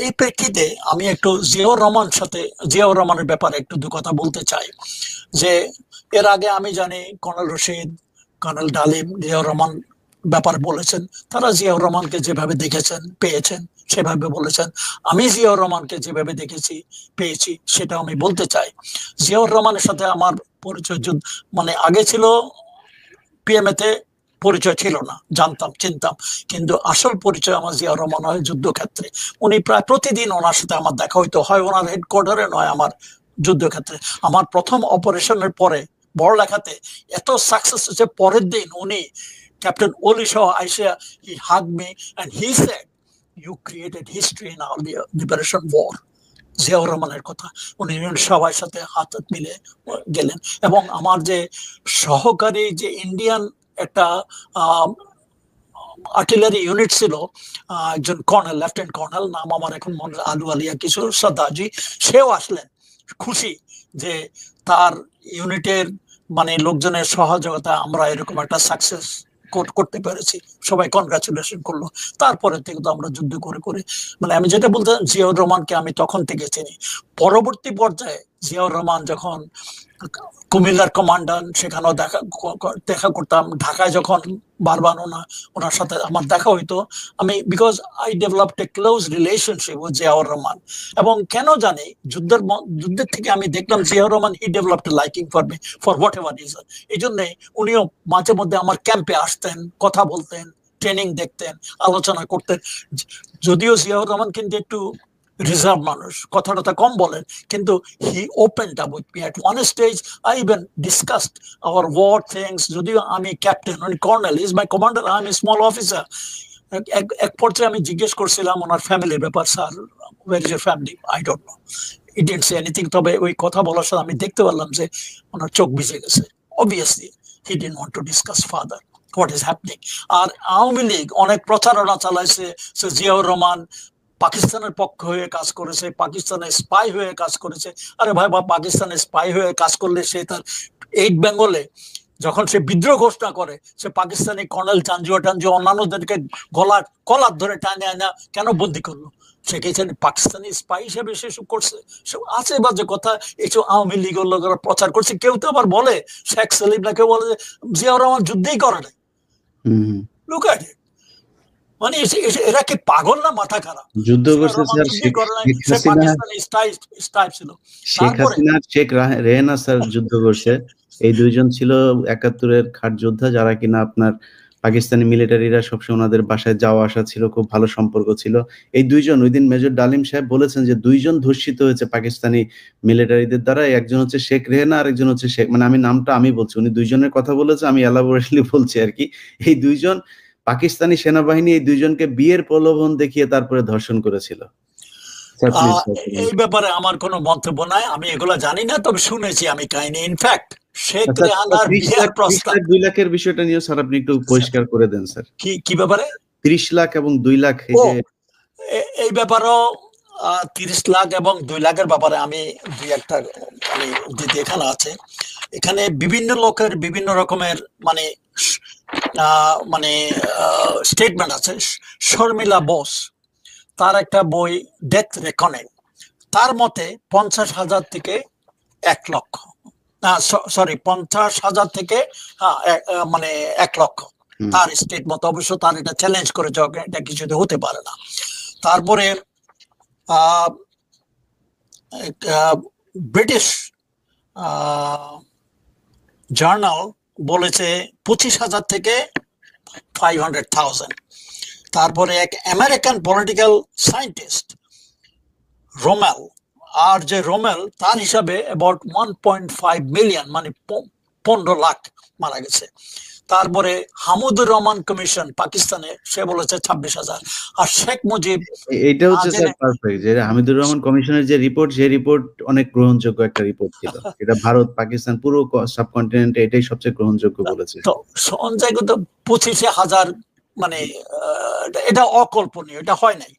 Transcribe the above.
এই প্রেক্ষিতে আমি একটু জিয়াউর রহমানের ব্যাপারে একটু দু কথা বলতে চাই। যে এর আগে আমি জানি কর্নেল রশিদ, কর্নেল ডালিম জিয়াউর রহমান ব্যাপারে বলেছেন। তারা জিয়াউর রহমানকে যেভাবে দেখেছেন পেয়েছেন সেভাবে বলেছেন। আমি জিয়াউর রহমানকে যেভাবে দেখেছি পেয়েছি সেটা আমি বলতে চাই। জিয়াউর রহমানের সাথে আমার পরিচয় মানে আগে ছিল পিএমএ তে, পরিচয় ছিল না, জানতাম চিনতাম, কিন্তু আসল পরিচয় আমার জিয়াউর রহমান হয় যুদ্ধক্ষেত্রে। উনি প্রায় প্রতিদিন ওনার সাথে আমার দেখা হইতো, হয় ওনার হেডকোয়ার্টারে নয় আমার যুদ্ধক্ষেত্রে। আমার প্রথম অপারেশনের পরে বড়লেখাতে এত সাকসেস হচ্ছে, পরের দিন উনি ক্যাপ্টেন ওলি সহ আইসা, he hug me and he said, you created history in our liberation war. Ziaur রহমানের কথা। উনি সবার সাথে হাত মিলে গেলেন। এবং আমার যে সহকারী যে ইন্ডিয়ান একটা আর্টিলারি ইউনিট ছিল, একজন কর্নেল, লেফটেন্যান্ট কর্নেল, নাম আমার এখন মনে আলু আলিয়া কিছু সর্দারজি, সেও আসলেন খুশি যে তার ইউনিটের মানে লোকজনের সহযোগিতা আমরা এরকম একটা সাকসেস করতে পেরেছি। সবাই কনগ্রাচুলেশন করলো। তারপরে থেকে তো আমরা যুদ্ধ করে করে, মানে আমি যেটা বলতে, জিয়াউর রহমানকে আমি তখন থেকে চিনি। পরবর্তী পর্যায়ে জিয়াউর রহমান যখন কুমিল্লার কমান্ডার, সেখানেও দেখা করতাম। ঢাকায় যখন বারবার ওনার সাথে আমার দেখা হইতো, আমি because I developed a close relationship with Ziaur Rahman. এবং কেন জানি যুদ্ধের থেকে আমি দেখলাম Ziaur Rahman he developed liking for me for whatever reason. এই জন্যে উনিও মাঝে মধ্যে আমার ক্যাম্পে আসতেন, কথা বলতেন, ট্রেনিং দেখতেন, আলোচনা করতেন। যদিও জিয়াউর রহমান কিন্তু একটু রিজার্ভ মানুষ, কথাটা কম বলেন, কিন্তু he opened up with me. At one stage I even discussed our war things. যদিও আমি ক্যাপ্টেন, উনি colonel, is my commander, I am a small officer. এক পর্যায়ে আমি জিজ্ঞেস করছিলাম ওনার ফ্যামিলির ব্যাপার, sir where is your family, I don't know, he didn't say anything. তবে ওই কথা বলার সময় আমি দেখতে পারলাম যে ওনার চোখ ভিজে গেছে। Obviously he didn't want to discuss father what is happening. আর আওয়ামী লীগ অনেক প্রচারণা চালাইছে যে জিয়াউর রহমান পাকিস্তানের পক্ষ হয়ে কাজ করেছে, পাকিস্তানের স্পাই হয়ে কাজ করেছে। আরে ভাই, পাকিস্তানের স্পাই হয়ে কাজ করলে সে তার 8 বেঙ্গলে যখন সে বিদ্রোহ ঘোষণা করে, সে পাকিস্তানি কর্নেল চাঞ্জুয়া টাঞ্জুয়া অন্যান্যদেরকে কলার ধরে টানে আনা কেন বন্দি করলো? সে কি পাকিস্তানি স্পাই হিসেবে সেসব করছে? সব আছে বাজে কথা, এইসব আওয়ামী লীগের লোকেরা প্রচার করছে। কেউ তো আবার বলে, শেখ সালিম না কেউ বলে যে জিয়াউর রহমান যুদ্ধই করে নাই। লুক এট ইট। মানে এরা কি পাগল না মাথা খারাপ? যুদ্ধ করছে স্যার শেখ হাসিনা, শেখ রেহানা স্যার যুদ্ধ করছে। এই দুইজন ছিল 71-এর খাট যোদ্ধা, যারা কিনা আপনার পাকিস্তানি মিলিটারিরা সবসময় ওনাদের বাসায় যাওয়া আসা ছিল, খুব ভালো সম্পর্ক ছিল। এই দুইজন, ওই দিন মেজর ডালিম সাহেব বলেছেন যে দুইজন ধর্ষিত হয়েছে পাকিস্তানি মিলিটারিদের দ্বারা। একজন হচ্ছে শেখ রেহানা, আর একজন হচ্ছে শেখ, মানে আমি নামটা আমি বলছি, উনি দুইজনের কথা বলেছে, আমি এলাবোরেটলি বলছি আর কি। এই দুইজন পাকিস্তানি সেনাবাহিনী এই দুইজনকে বিয়ের প্রলোভন দেখিয়ে তারপরে ধর্ষণ করেছিল। এই ব্যাপারে আমার কোনো মন্তব্য নাই, আমি এগুলো জানি না, তবে শুনেছি আমি কাহিনী। ইনফ্যাক্ট শেখ রেহানার বিয়ের প্রস্তাব 2 লাখের বিষয়টা নিয়ে স্যার আপনি একটু পরিষ্কার করে দেন স্যার। কি ব্যাপারে? 30 লাখ এবং 2 লাখ, এই ব্যাপারেও 30 লাখ এবং 2 লাখের ব্যাপারে আমি দুই একটা দিতে এখানে আছে। এখানে বিভিন্ন লোকের বিভিন্ন রকমের মানে স্টেটমেন্ট আছে। শর্মিলা বোস, তার একটা বই ডেথ রেকনিং, তার মতে 50,000 থেকে 1 লক্ষ, সরি 50,000 থেকে মানে 1 লক্ষ, তার স্টেট মতো। অবশ্য তার এটা চ্যালেঞ্জ করে, এটা কিছুতে হতে পারে না। তারপরে ব্রিটিশ জার্নাল বলেছে 25,000 থেকে 500,000। তারপরে এক আমেরিকান পলিটিক্যাল সায়েন্টিস্ট রোমেল, আর যে রোমেল, তার হিসাবে অ্যাবাউট 1.5 মিলিয়ন, মানে 15 লাখ মারা গেছে। তারপরে হামুদুর রহমান কমিশন পাকিস্তানে, সে বলেছে 26,000। আর শেখ মুজিব, এটা হচ্ছে স্যার পারফেক্ট, যে হামিদুর রহমান কমিশনের যে রিপোর্ট, সেই রিপোর্ট অনেক গ্রহণযোগ্য একটা রিপোর্ট ছিল। এটা ভারত পাকিস্তান পুরো সাবকন্টিনেন্টে এটাই সবচেয়ে গ্রহণযোগ্য বলেছে। তো সঞ্জয় 25,000, মানে এটা অকল্পনীয়, এটা হয় নাই।